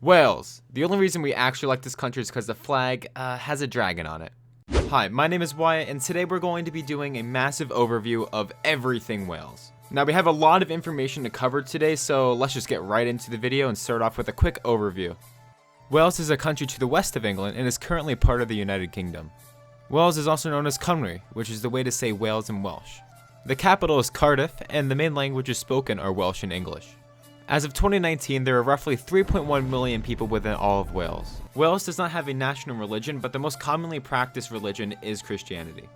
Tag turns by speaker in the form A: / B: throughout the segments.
A: Wales. The only reason we actually like this country is because the flag has a dragon on it. Hi, my name is Wyatt, and today we're going to be doing a massive overview of everything Wales. Now, we have a lot of information to cover today, so let's just get right into the video and start off with a quick overview. Wales is a country to the west of England and is currently part of the United Kingdom. Wales is also known as Cymru, which is the way to say Wales in Welsh. The capital is Cardiff, and the main languages spoken are Welsh and English. As of 2019, there are roughly 3.1 million people within all of Wales. Wales does not have a national religion, but the most commonly practiced religion is Christianity.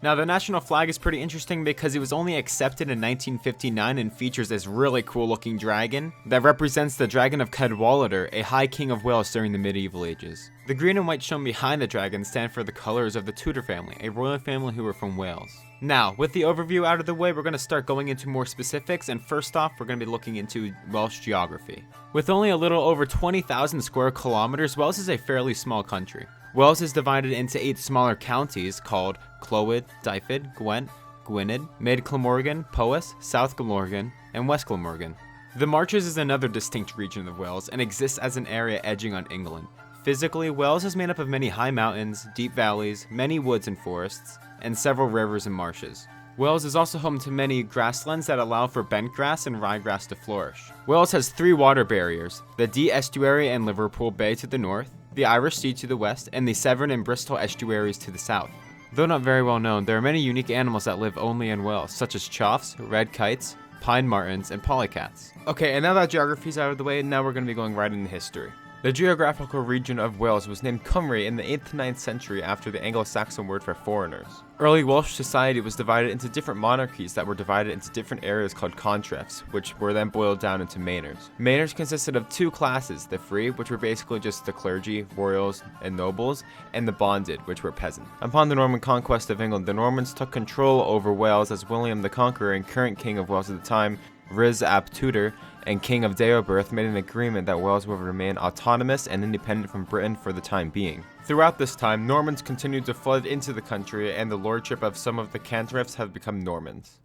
A: Now, the national flag is pretty interesting because it was only accepted in 1959 and features this really cool looking dragon that represents the Dragon of Cadwaladr, a high king of Wales during the medieval ages. The green and white shown behind the dragon stand for the colors of the Tudor family, a royal family who were from Wales. Now, with the overview out of the way, we're going to start going into more specifics, and first off, we're going to be looking into Welsh geography. With only a little over 20,000 square kilometers, Wales is a fairly small country. Wales is divided into 8 smaller counties called Clwyd, Dyfed, Gwent, Gwynedd, Mid Glamorgan, Powys, South Glamorgan, and West Glamorgan. The Marches is another distinct region of Wales and exists as an area edging on England. Physically, Wales is made up of many high mountains, deep valleys, many woods and forests, and several rivers and marshes. Wales is also home to many grasslands that allow for bent grass and ryegrass to flourish. Wales has 3 water barriers, the Dee Estuary and Liverpool Bay to the north, the Irish Sea to the west, and the Severn and Bristol estuaries to the south. Though not very well known, there are many unique animals that live only in Wales, such as choughs, red kites, pine martens, and polycats. Okay, and now that geography's out of the way, now we're going to be going right into history. The geographical region of Wales was named Cymru in the 8th to 9th century after the Anglo-Saxon word for foreigners. Early Welsh society was divided into different monarchies that were divided into different areas called contracts, which were then boiled down into manors. Manors consisted of 2 classes, the free, which were basically just the clergy, royals, and nobles, and the bonded, which were peasants. Upon the Norman conquest of England, the Normans took control over Wales as William the Conqueror and current king of Wales at the time, Rhys ap Tudor, and King of Deheubarth made an agreement that Wales would remain autonomous and independent from Britain for the time being. Throughout this time, Normans continued to flood into the country, and the lordship of some of the cantrefs have become Normans.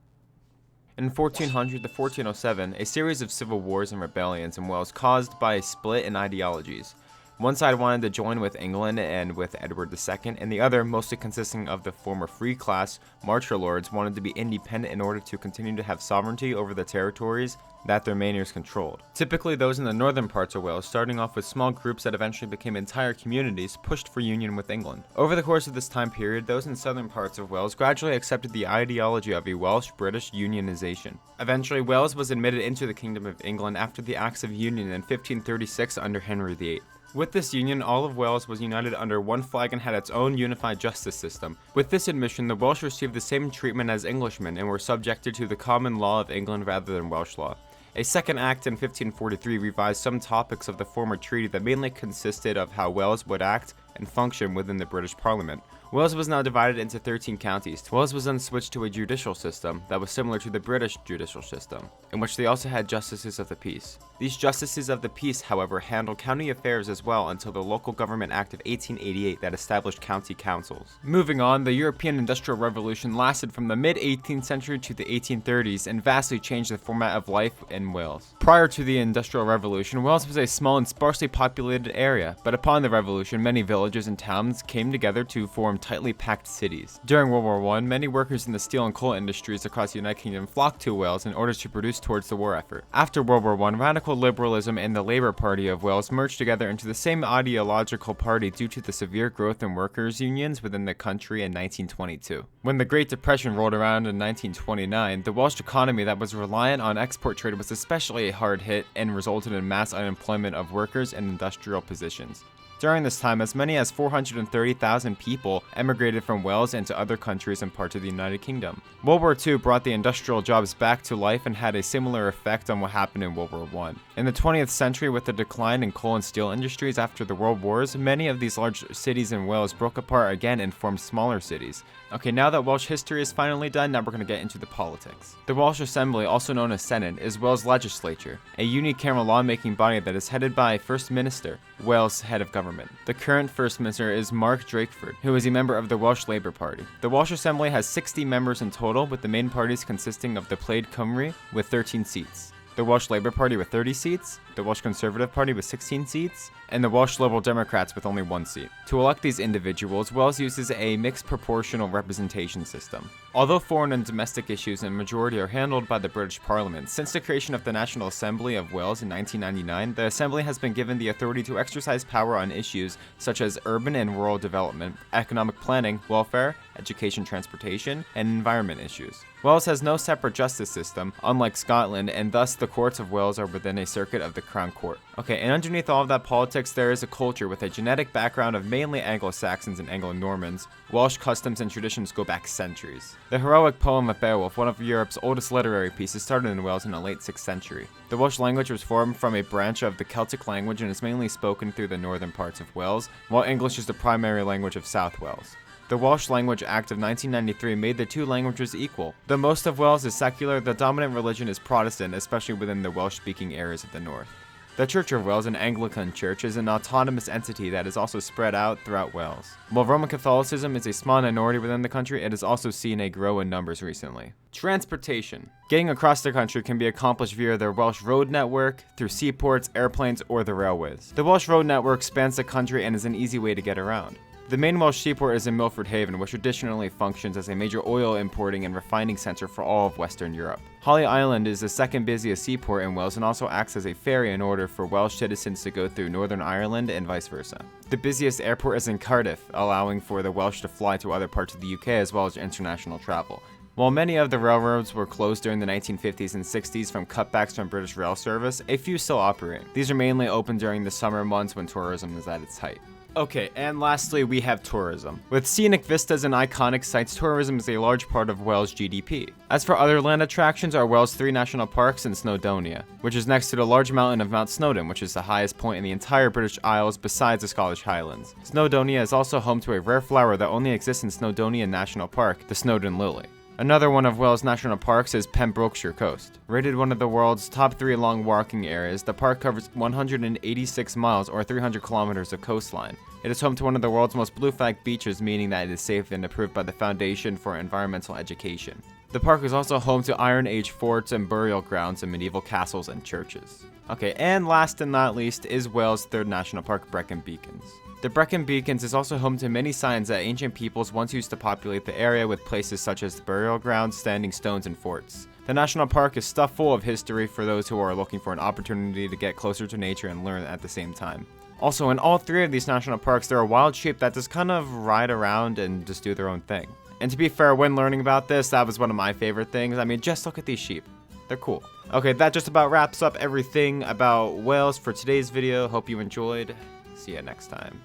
A: In 1400 to 1407, a series of civil wars and rebellions in Wales caused by a split in ideologies. One side wanted to join with England and with Edward II, and the other, mostly consisting of the former free class marcher lords, wanted to be independent in order to continue to have sovereignty over the territories that their manors controlled. Typically, those in the northern parts of Wales, starting off with small groups that eventually became entire communities, pushed for union with England. Over the course of this time period, those in southern parts of Wales gradually accepted the ideology of a Welsh-British unionization. Eventually, Wales was admitted into the Kingdom of England after the Acts of Union in 1536 under Henry VIII. With this union, all of Wales was united under one flag and had its own unified justice system. With this admission, the Welsh received the same treatment as Englishmen and were subjected to the common law of England rather than Welsh law. A second act in 1543 revised some topics of the former treaty that mainly consisted of how Wales would act and function within the British Parliament. Wales was now divided into 13 counties. Wales was then switched to a judicial system that was similar to the British judicial system, in which they also had justices of the peace. These justices of the peace, however, handled county affairs as well until the Local Government Act of 1888 that established county councils. Moving on, the European Industrial Revolution lasted from the mid-18th century to the 1830s and vastly changed the format of life in Wales. Prior to the Industrial Revolution, Wales was a small and sparsely populated area, but upon the revolution, many villages and towns came together to form tightly packed cities. During World War I, many workers in the steel and coal industries across the United Kingdom flocked to Wales in order to produce towards the war effort. After World War I, radical liberalism and the Labour Party of Wales merged together into the same ideological party due to the severe growth in workers' unions within the country in 1922. When the Great Depression rolled around in 1929, the Welsh economy that was reliant on export trade was especially hard hit and resulted in mass unemployment of workers in industrial positions. During this time, as many as 430,000 people emigrated from Wales into other countries and parts of the United Kingdom. World War II brought the industrial jobs back to life and had a similar effect on what happened in World War I. In the 20th century, with the decline in coal and steel industries after the World Wars, many of these large cities in Wales broke apart again and formed smaller cities. Okay, now that Welsh history is finally done, now we're going to get into the politics. The Welsh Assembly, also known as Senedd, is Wales' legislature, a unicameral lawmaking body that is headed by a First Minister, Wales' head of government. The current First Minister is Mark Drakeford, who is a member of the Welsh Labour Party. The Welsh Assembly has 60 members in total, with the main parties consisting of the Plaid Cymru with 13 seats, the Welsh Labour Party with 30 seats, the Welsh Conservative Party with 16 seats, and the Welsh Liberal Democrats with only 1 seat. To elect these individuals, Wales uses a mixed proportional representation system. Although foreign and domestic issues in majority are handled by the British Parliament, since the creation of the National Assembly of Wales in 1999, the Assembly has been given the authority to exercise power on issues such as urban and rural development, economic planning, welfare, education, transportation, and environment issues. Wales has no separate justice system, unlike Scotland, and thus the courts of Wales are within a circuit of the Crown Court. Okay, and underneath all of that politics, there is a culture with a genetic background of mainly Anglo-Saxons and Anglo-Normans. Welsh customs and traditions go back centuries. The heroic poem of Beowulf, one of Europe's oldest literary pieces, started in Wales in the late 6th century. The Welsh language was formed from a branch of the Celtic language and is mainly spoken through the northern parts of Wales, while English is the primary language of South Wales. The Welsh Language Act of 1993 made the two languages equal. Though most of Wales is secular, the dominant religion is Protestant, especially within the Welsh-speaking areas of the north. The Church of Wales, an Anglican church, is an autonomous entity that is also spread out throughout Wales. While Roman Catholicism is a small minority within the country, it has also seen a grow in numbers recently. Transportation. Getting across the country can be accomplished via the Welsh road network, through seaports, airplanes, or the railways. The Welsh road network spans the country and is an easy way to get around. The main Welsh seaport is in Milford Haven, which traditionally functions as a major oil importing and refining center for all of Western Europe. Holly Island is the second busiest seaport in Wales and also acts as a ferry in order for Welsh citizens to go through Northern Ireland and vice versa. The busiest airport is in Cardiff, allowing for the Welsh to fly to other parts of the UK as well as international travel. While many of the railroads were closed during the 1950s and 60s from cutbacks from British rail service, a few still operate. These are mainly open during the summer months when tourism is at its height. Okay, and lastly, we have tourism. With scenic vistas and iconic sites, tourism is a large part of Wales' GDP. As for other land attractions are Wales' 3 national parks and Snowdonia, which is next to the large mountain of Mount Snowdon, which is the highest point in the entire British Isles besides the Scottish Highlands. Snowdonia is also home to a rare flower that only exists in Snowdonia National Park, the Snowdon Lily. Another one of Wales' national parks is Pembrokeshire Coast. Rated one of the world's top 3 long walking areas, the park covers 186 miles or 300 kilometers of coastline. It is home to one of the world's most blue flag beaches, meaning that it is safe and approved by the Foundation for Environmental Education. The park is also home to Iron Age forts and burial grounds and medieval castles and churches. Okay, and last and not least is Wales' 3rd national park, Brecon Beacons. The Brecon Beacons is also home to many signs that ancient peoples once used to populate the area with places such as burial grounds, standing stones, and forts. The national park is stuffed full of history for those who are looking for an opportunity to get closer to nature and learn at the same time. Also, in all 3 of these national parks, there are wild sheep that just kind of ride around and just do their own thing. And to be fair, when learning about this, that was one of my favorite things. I mean, just look at these sheep. They're cool. Okay, that just about wraps up everything about Wales for today's video. Hope you enjoyed. See you next time.